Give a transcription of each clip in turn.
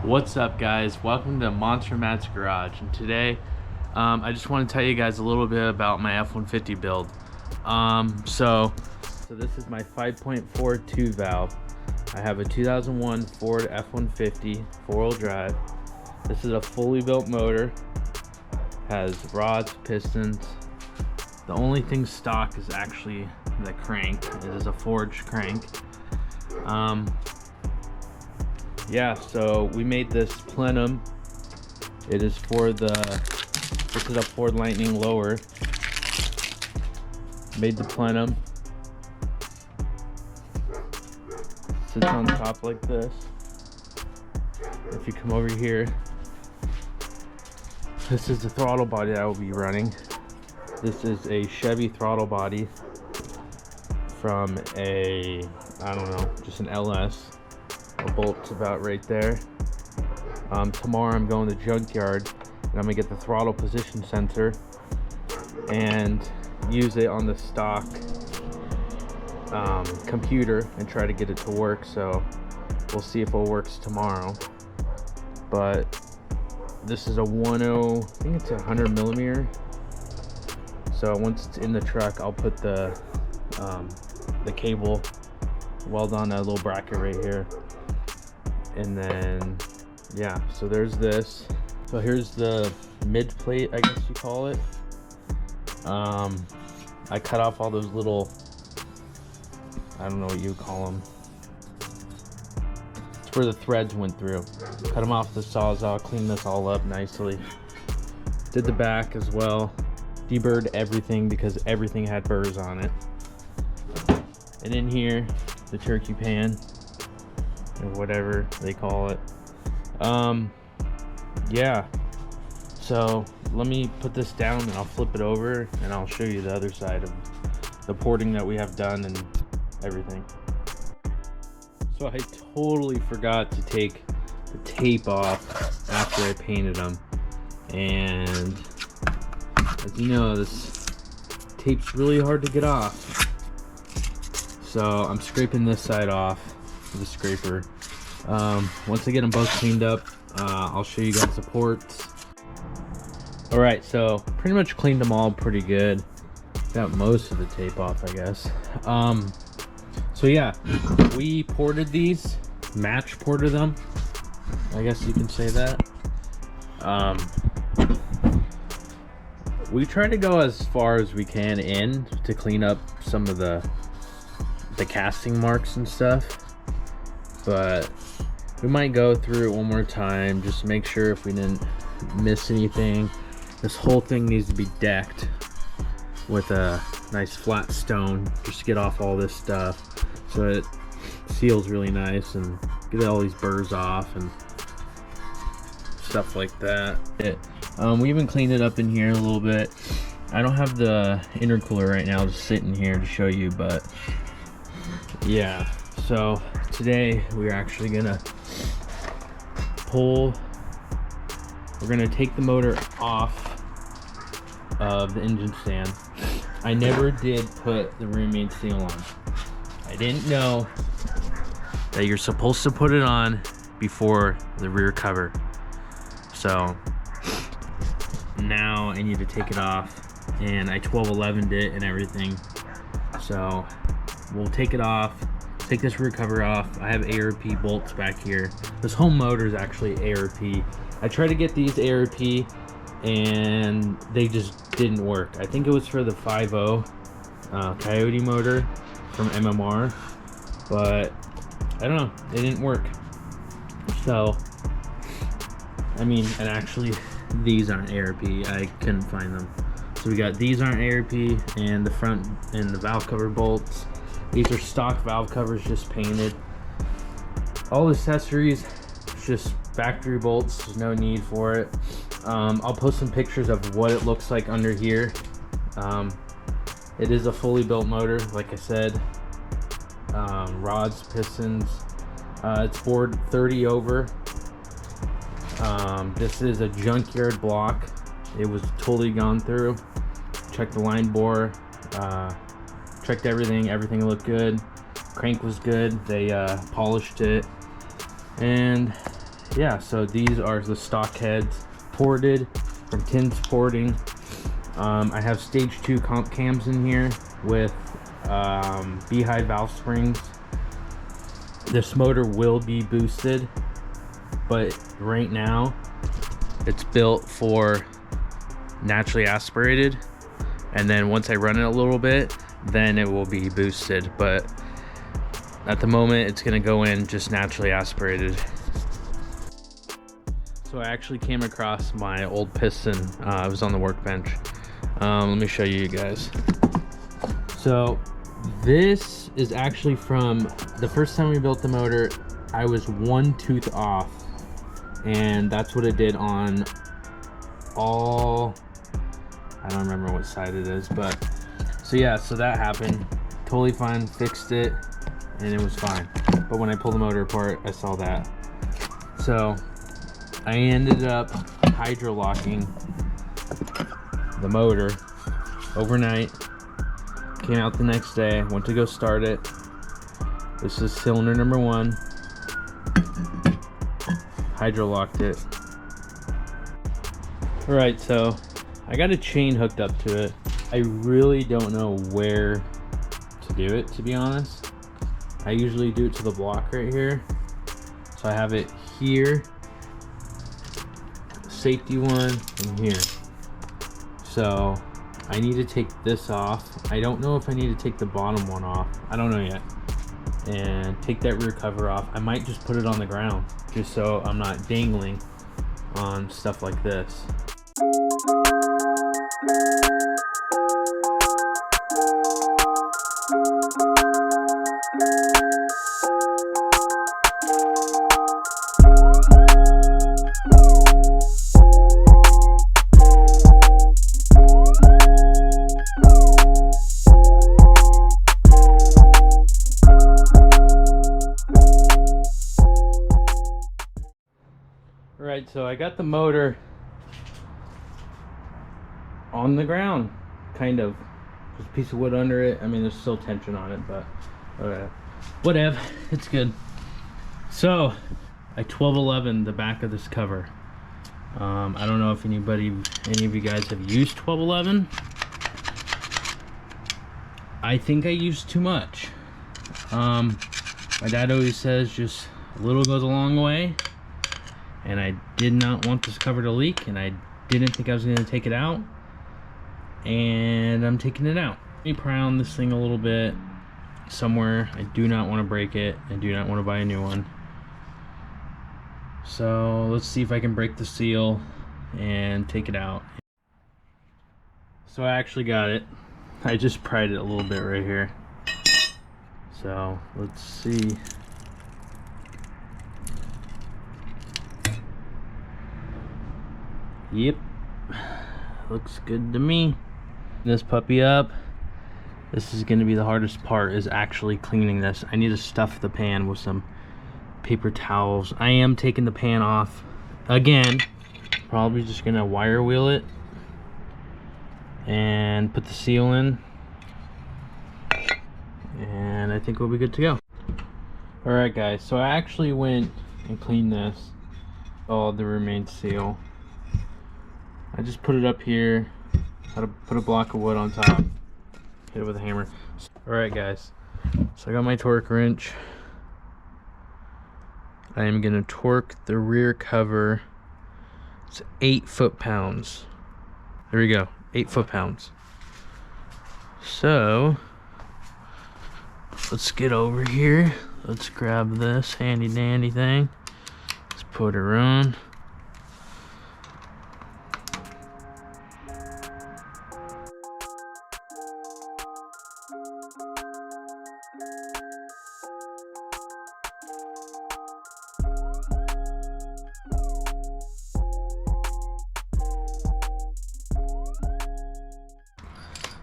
What's up, guys? Welcome to Monster Matt's Garage, and today I just want to tell you guys a little bit about my F-150 build. So this is my 5.42 valve. I have a 2001 Ford F-150 four-wheel drive. This is a fully built motor, has rods, pistons. The only thing stock is actually the crank. It is a forged crank. Yeah, so we made this plenum. It is for this is a Ford Lightning lower. Made the plenum. Sits on top like this. If you come over here, this is the throttle body that I will be running. This is a Chevy throttle body from a, I don't know, just an LS. A bolt's about right there. Tomorrow I'm going to the junkyard and I'm gonna get the throttle position sensor and use it on the stock computer and try to get it to work. So we'll see if it works tomorrow. But this is a 10, I think it's a 100 millimeter. So once it's in the truck, I'll put the cable weld on that little bracket right here. And then, yeah, so there's this. So here's the mid plate, I guess you call it. I cut off all those little, I don't know what you call them. It's where the threads went through. Cut them off with the Sawzall, clean this all up nicely. Did the back as well. Deburred everything because everything had burrs on it. And in here, the turkey pan, or whatever they call it. Yeah, so let me put this down and I'll flip it over and I'll show you the other side of the porting that we have done and everything. So I totally forgot to take the tape off after I painted them, and as you know, this tape's really hard to get off, so I'm scraping this side off with a scraper. Once I get them both cleaned up, I'll show you guys the ports. Alright, so pretty much cleaned them all pretty good. Got most of the tape off, I guess. So yeah, we ported these, match ported them, I guess you can say that. We try to go as far as we can in to clean up some of the casting marks and stuff, but we might go through it one more time just to make sure if we didn't miss anything. This whole thing needs to be decked with a nice flat stone just to get off all this stuff so it seals really nice and get all these burrs off and stuff like that. We even cleaned it up in here a little bit. I don't have the intercooler right now just sitting here to show you, but yeah, so today we're actually gonna we're gonna take the motor off of the engine stand. I never did put the rear main seal on. I didn't know that you're supposed to put it on before the rear cover. So now I need to take it off, and I 1211'd it and everything. So we'll take it off, take this rear cover off. I have ARP bolts back here. This whole motor is actually ARP. I tried to get these ARP and they just didn't work. I think it was for the 5.0 Coyote motor from MMR, but I don't know, it didn't work. So, I mean, and actually these aren't ARP. I couldn't find them. So we got these aren't ARP, and the front and the valve cover bolts. These are stock valve covers, just painted. All accessories, just factory bolts, there's no need for it. I'll post some pictures of what it looks like under here. It is a fully built motor, like I said. Rods, pistons. It's bored 30 over. This is a junkyard block. It was totally gone through. Checked the line bore. Checked everything looked good. Crank was good. They polished it, and yeah, so these are the stock heads ported from Tin Sporting. I have stage 2 comp cams in here with Beehive valve springs. This motor will be boosted, but right now it's built for naturally aspirated, and then once I run it a little bit, then it will be boosted. But at the moment it's gonna go in just naturally aspirated. So I actually came across my old piston. I was on the workbench. Let me show you guys. So this is actually from the first time we built the motor. I was 1 tooth off, and that's what it did on all, I don't remember what side it is, but so yeah, so that happened. Totally fine, fixed it, and it was fine. But when I pulled the motor apart, I saw that. So I ended up hydro locking the motor overnight. Came out the next day, went to go start it. This is cylinder number 1. Hydro locked it. All right, so I got a chain hooked up to it. I really don't know where to do it, to be honest. I usually do it to the block right here. So I have it here, safety one, and here. So I need to take this off. I don't know if I need to take the bottom one off. I don't know yet. And take that rear cover off. I might just put it on the ground, just so I'm not dangling on stuff like this. Alright, so I got the motor on the ground, kind of. There's a piece of wood under it. I mean, there's still tension on it, but whatever, it's good. So I 1211 the back of this cover. I don't know if any of you guys have used 1211. I think I used too much. My dad always says just a little goes a long way, and I did not want this cover to leak, and I didn't think I was going to take it out, and I'm taking it out. Let me pry on this thing a little bit somewhere. I do not want to break it. I do not want to buy a new one. So let's see if I can break the seal and take it out. So I actually got it. I just pried it a little bit right here. So let's see. Yep, looks good to me. This puppy up. This is going to be the hardest part, is actually cleaning this. I need to stuff the pan with some paper towels. I am taking the pan off again. Probably just going to wire wheel it and put the seal in, and I think we'll be good to go. Alright guys, so I actually went and cleaned this, all the remained seal. I just put it up here, put a block of wood on top, hit it with a hammer. Alright guys, so I got my torque wrench. I am going to torque the rear cover. It's 8 foot-pounds. There we go, 8 foot-pounds. So let's get over here. Let's grab this handy dandy thing. Let's put her on.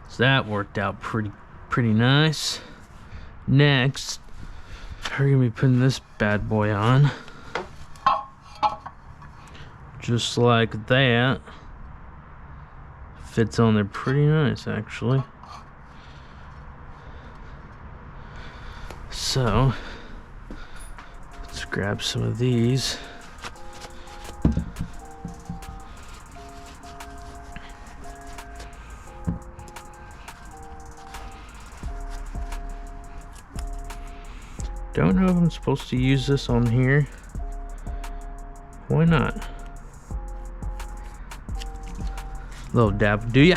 So that worked out pretty nice. Next, we're gonna be putting this bad boy on, just like that. Fits on there pretty nice, actually. So let's grab some of these. Don't know if I'm supposed to use this on here. Why not? Little dab, do ya?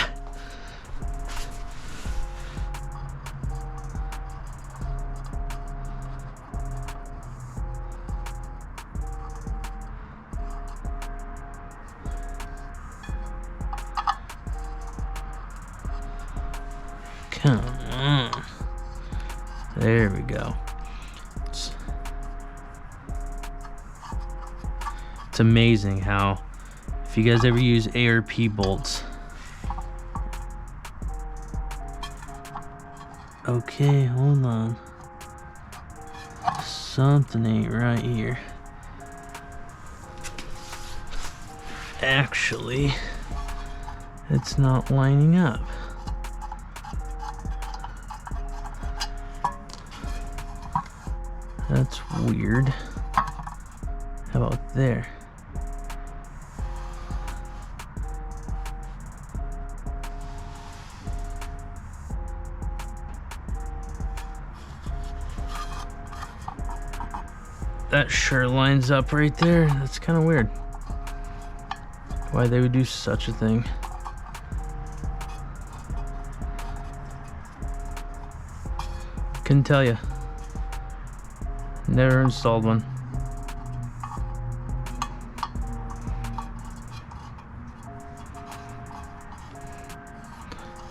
Come on. There we go. It's amazing how, if you guys ever use ARP bolts. Okay, hold on. Something ain't right here. Actually, it's not lining up. That's weird. How about there? That sure lines up right there. That's kind of weird. Why they would do such a thing. Couldn't tell you. Never installed one.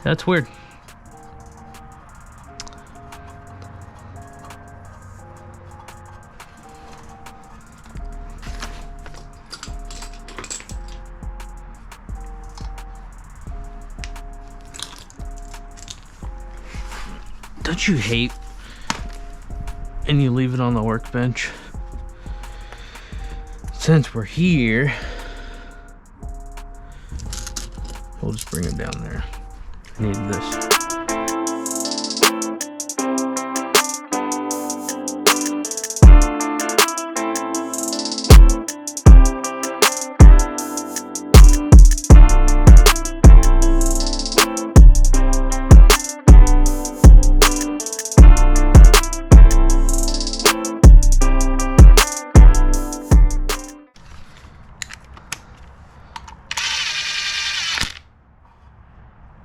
That's weird. Don't you hate and you leave it on the workbench? Since we're here, we'll just bring it down there. I need this.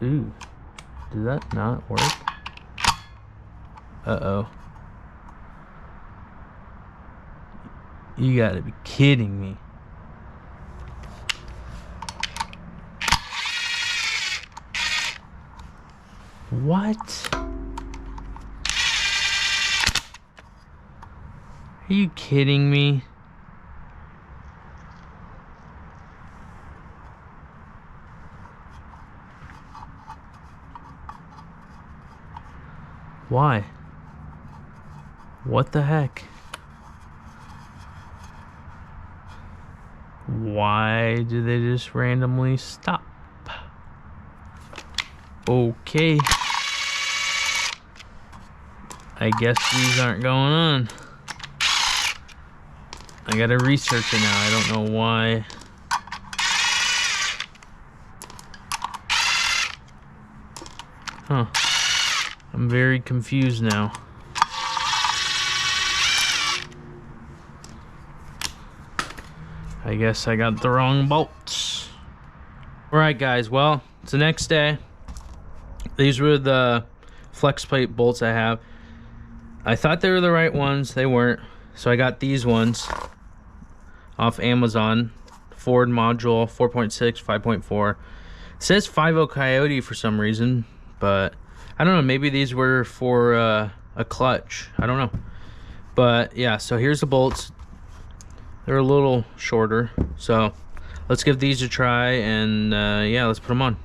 Ooh, did that not work? Uh-oh. You gotta be kidding me. What? Are you kidding me? Why? What the heck? Why do they just randomly stop? Okay. I guess these aren't going on. I gotta research it now. I don't know why. Huh. I'm very confused now. I guess I got the wrong bolts. Alright guys, well, it's the next day. These were the flex plate bolts I have. I thought they were the right ones. They weren't. So I got these ones off Amazon. Ford module 4.6, 5.4. It says 5.0 Coyote for some reason, but I don't know, maybe these were for a clutch. I don't know. But yeah, so here's the bolts. They're a little shorter. So let's give these a try and yeah, let's put them on.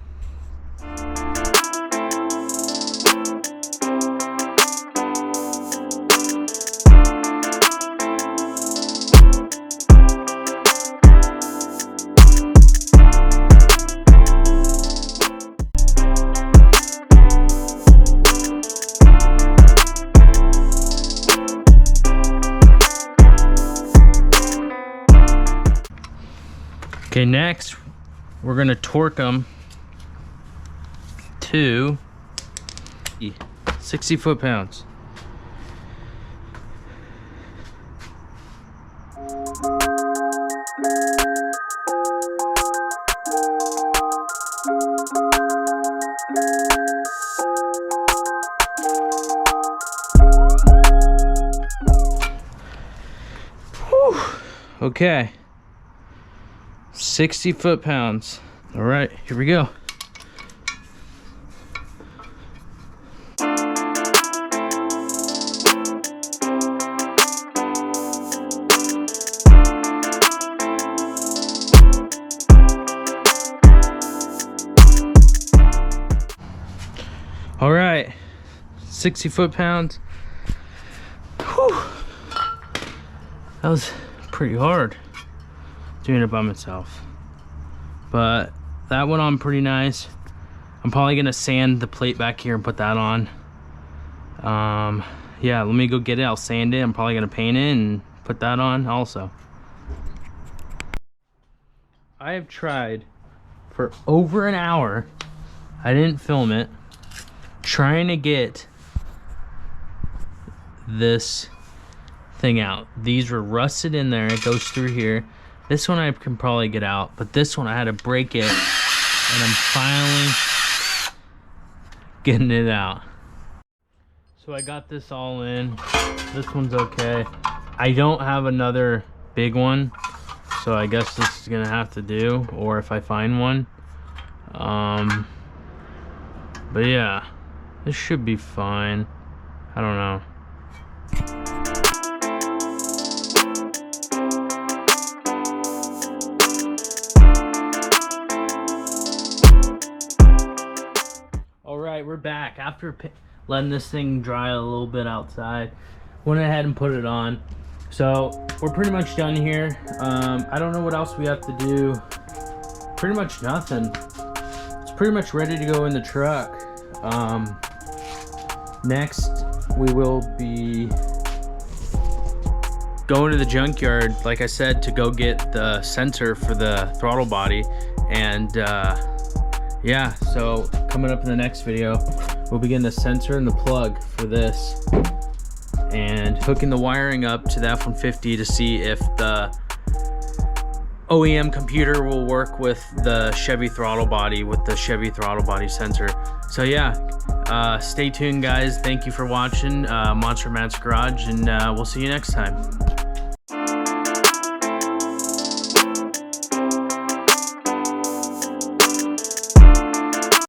Okay, next we're gonna torque them to 60 foot-pounds. Whew. Okay, 60 foot-pounds. All right, here we go. All right, 60 foot-pounds. Whew. That was pretty hard doing it by myself, but that went on pretty nice. I'm probably gonna sand the plate back here and put that on. Yeah, let me go get it. I'll sand it. I'm probably gonna paint it and put that on also. I have tried for over an hour, I didn't film it, trying to get this thing out. These were rusted in there. It goes through here. This one I can probably get out, but this one I had to break it, and I'm finally getting it out. So I got this all in. This one's okay. I don't have another big one, so I guess this is gonna have to do, or if I find one. But yeah, this should be fine. I don't know. All right, we're back after letting this thing dry a little bit outside. Went ahead and put it on. So we're pretty much done here. I don't know what else we have to do. Pretty much nothing. It's pretty much ready to go in the truck. Next we will be going to the junkyard, like I said, to go get the sensor for the throttle body. And yeah, so coming up in the next video, we'll be getting the sensor and the plug for this and hooking the wiring up to the F-150 to see if the OEM computer will work with the Chevy throttle body, with the Chevy throttle body sensor. So yeah, stay tuned guys. Thank you for watching Monster Matt's Garage, and we'll see you next time.